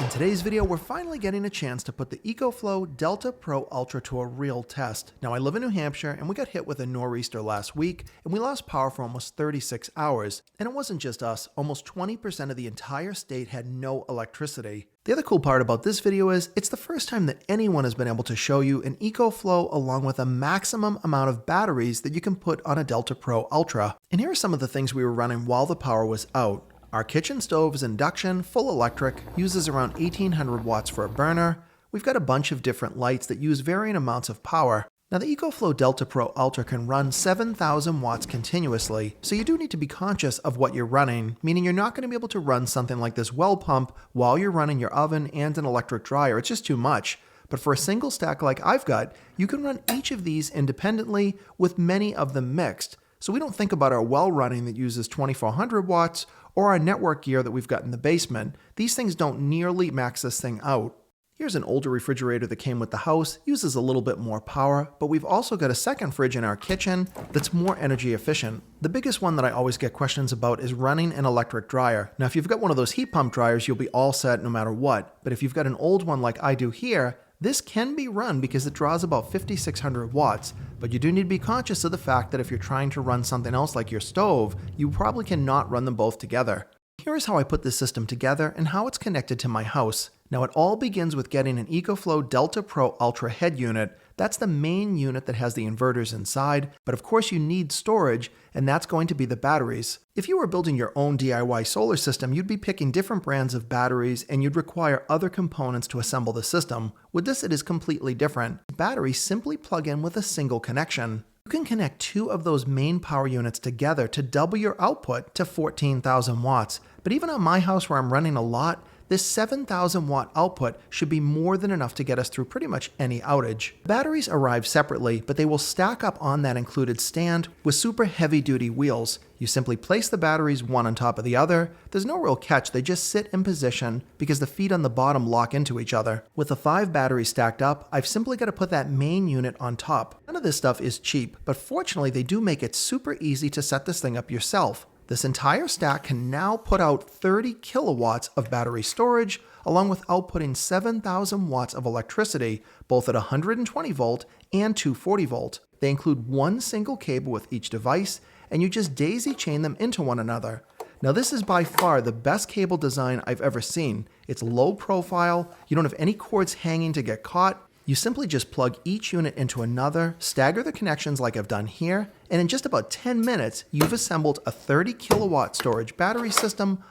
In today's video, we're finally getting a chance to put the Ecoflow Delta Pro Ultra to a real test. Now, I live in New Hampshire, and we got hit with a nor'easter last week, and we lost power for almost 36 hours. And it wasn't just us, almost 20% of the entire state had no electricity. The other cool part about this video is, it's the first time that anyone has been able to show you an Ecoflow along with a maximum amount of batteries that you can put on a Delta Pro Ultra. And here are some of the things we were running while the power was out. Our kitchen stove is induction, full electric, uses around 1800 watts for a burner. We've got a bunch of different lights that use varying amounts of power. Now, the Ecoflow Delta Pro Ultra can run 7,000 watts continuously, so you do need to be conscious of what you're running, meaning you're not going to be able to run something like this well pump while you're running your oven and an electric dryer. It's just too much. But for a single stack like I've got, you can run each of these independently with many of them mixed. So we don't think about our well running that uses 2400 watts or our network gear that we've got in the basement. These things don't nearly max this thing out. Here's an older refrigerator that came with the house, uses a little bit more power, but we've also got a second fridge in our kitchen that's more energy efficient. The biggest one that I always get questions about is running an electric dryer. Now, if you've got one of those heat pump dryers, you'll be all set no matter what. But if you've got an old one like I do here, this can be run because it draws about 5,600 watts, but you do need to be conscious of the fact that if you're trying to run something else like your stove, you probably cannot run them both together. Here is how I put this system together and how it's connected to my house. Now, it all begins with getting an Ecoflow Delta Pro Ultra head unit. That's the main unit that has the inverters inside, but of course you need storage, and that's going to be the batteries. If you were building your own DIY solar system, you'd be picking different brands of batteries and you'd require other components to assemble the system. With this, it is completely different. Batteries simply plug in with a single connection. You can connect two of those main power units together to double your output to 14,000 watts. But even on my house where I'm running a lot, this 7,000 watt output should be more than enough to get us through pretty much any outage. Batteries arrive separately, but they will stack up on that included stand with super heavy duty wheels. You simply place the batteries one on top of the other. There's no real catch, they just sit in position because the feet on the bottom lock into each other. With the 5 batteries stacked up, I've simply got to put that main unit on top. None of this stuff is cheap, but fortunately they do make it super easy to set this thing up yourself. This entire stack can now put out 30 kilowatts of battery storage, along with outputting 7,000 watts of electricity, both at 120 volt and 240 volt. They include one single cable with each device, and you just daisy chain them into one another. Now, this is by far the best cable design I've ever seen. It's low profile, you don't have any cords hanging to get caught. You simply just plug each unit into another, stagger the connections like I've done here, and in just about 10 minutes, you've assembled a 30 kilowatt storage battery system.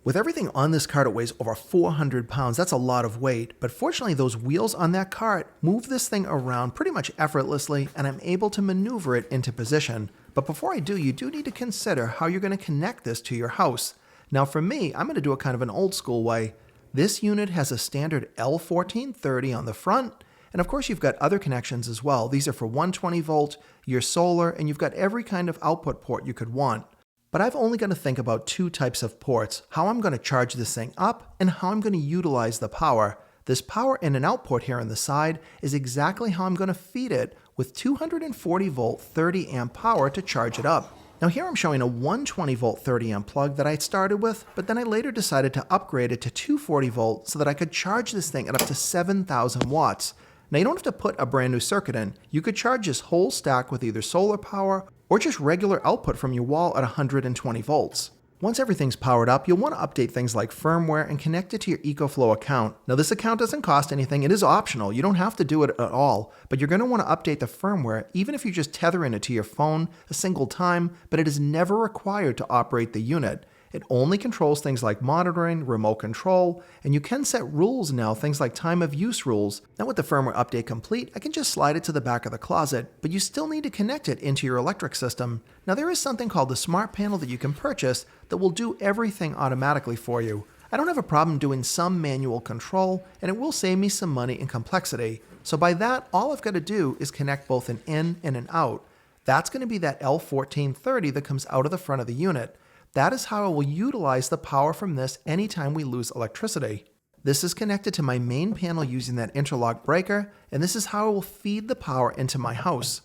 With everything on this cart, it weighs over 400 pounds. That's a lot of weight, but fortunately those wheels on that cart move this thing around pretty much effortlessly, and I'm able to maneuver it into position. But before I do, you do need to consider how you're going to connect this to your house. Now for me, I'm going to do it kind of an old school way. This unit has a standard L1430 on the front, and of course you've got other connections as well. These are for 120 volt, your solar, and you've got every kind of output port you could want. But I've only got to think about 2 types of ports, how I'm going to charge this thing up and how I'm going to utilize the power. This power in and out port here on the side is exactly how I'm going to feed it with 240 volt 30 amp power to charge it up. Now here I'm showing a 120 volt 30 amp plug that I had started with, but then I later decided to upgrade it to 240 volt so that I could charge this thing at up to 7,000 watts. Now you don't have to put a brand new circuit in. You could charge this whole stack with either solar power or just regular output from your wall at 120 volts. Once everything's powered up, you'll want to update things like firmware and connect it to your Ecoflow account. Now this account doesn't cost anything, it is optional, you don't have to do it at all, but you're going to want to update the firmware even if you're just tethering it to your phone a single time, but it is never required to operate the unit. It only controls things like monitoring, remote control, and you can set rules now, things like time of use rules. Now with the firmware update complete, I can just slide it to the back of the closet, but you still need to connect it into your electric system. Now there is something called the smart panel that you can purchase that will do everything automatically for you. I don't have a problem doing some manual control, and it will save me some money and complexity. So by that, all I've got to do is connect both an in and an out. That's going to be that L1430 that comes out of the front of the unit. That is how I will utilize the power from this anytime we lose electricity. This is connected to my main panel using that interlock breaker, and this is how I will feed the power into my house.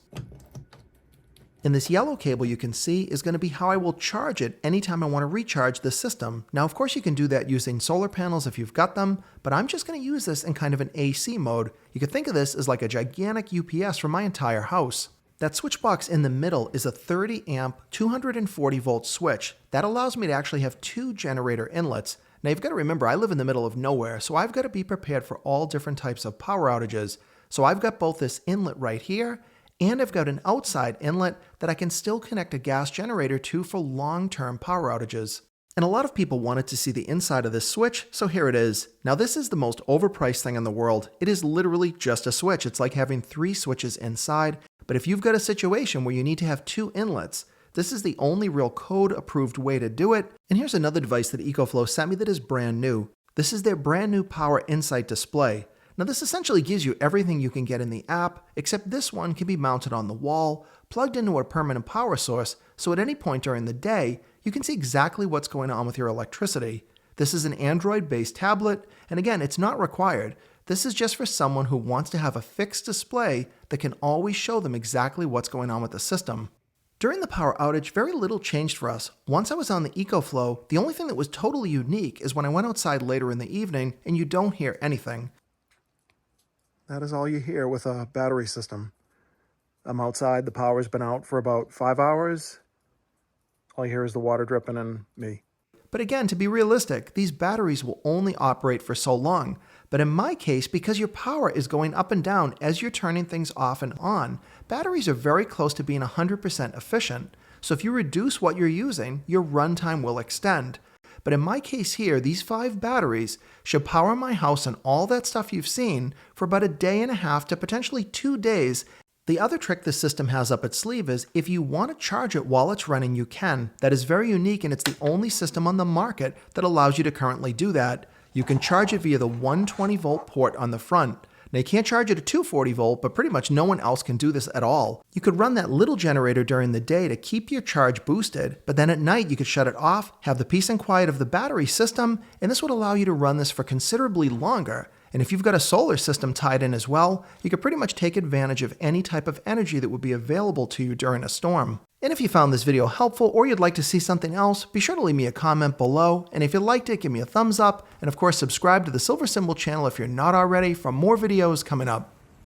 And this yellow cable you can see is going to be how I will charge it anytime I want to recharge the system. Now, of course, you can do that using solar panels if you've got them, but I'm just going to use this in kind of an AC mode. You could think of this as like a gigantic UPS for my entire house. That switch box in the middle is a 30 amp, 240 volt switch. That allows me to actually have 2 generator inlets. Now, you've got to remember, I live in the middle of nowhere, so I've got to be prepared for all different types of power outages. So I've got both this inlet right here, and I've got an outside inlet that I can still connect a gas generator to for long-term power outages. And a lot of people wanted to see the inside of this switch, so here it is. Now, this is the most overpriced thing in the world. It is literally just a switch. It's like having 3 switches inside. But if you've got a situation where you need to have 2 inlets, this is the only real code-approved way to do it. And here's another device that Ecoflow sent me that is brand new. This is their brand new Power Insight display. Now, this essentially gives you everything you can get in the app, except this one can be mounted on the wall, plugged into a permanent power source, so at any point during the day, you can see exactly what's going on with your electricity. This is an Android-based tablet, and again, it's not required. This is just for someone who wants to have a fixed display that can always show them exactly what's going on with the system. During the power outage, very little changed for us. Once I was on the Ecoflow, the only thing that was totally unique is when I went outside later in the evening and you don't hear anything. That is all you hear with a battery system. I'm outside, the power's been out for about 5 hours. All you hear is the water dripping and me. But again, to be realistic, these batteries will only operate for so long. But in my case, because your power is going up and down as you're turning things off and on, batteries are very close to being 100% efficient. So if you reduce what you're using, your runtime will extend. But in my case here, these 5 batteries should power my house and all that stuff you've seen for about a day and a half to potentially 2 days. The other trick this system has up its sleeve is if you want to charge it while it's running, you can. That is very unique, and it's the only system on the market that allows you to currently do that. You can charge it via the 120 volt port on the front. Now, you can't charge it at 240 volt, but pretty much no one else can do this at all. You could run that little generator during the day to keep your charge boosted, but then at night you could shut it off, have the peace and quiet of the battery system, and this would allow you to run this for considerably longer. And if you've got a solar system tied in as well, you could pretty much take advantage of any type of energy that would be available to you during a storm. And if you found this video helpful or you'd like to see something else, be sure to leave me a comment below. And if you liked it, give me a thumbs up. And of course, subscribe to the Silver Symbol channel if you're not already for more videos coming up.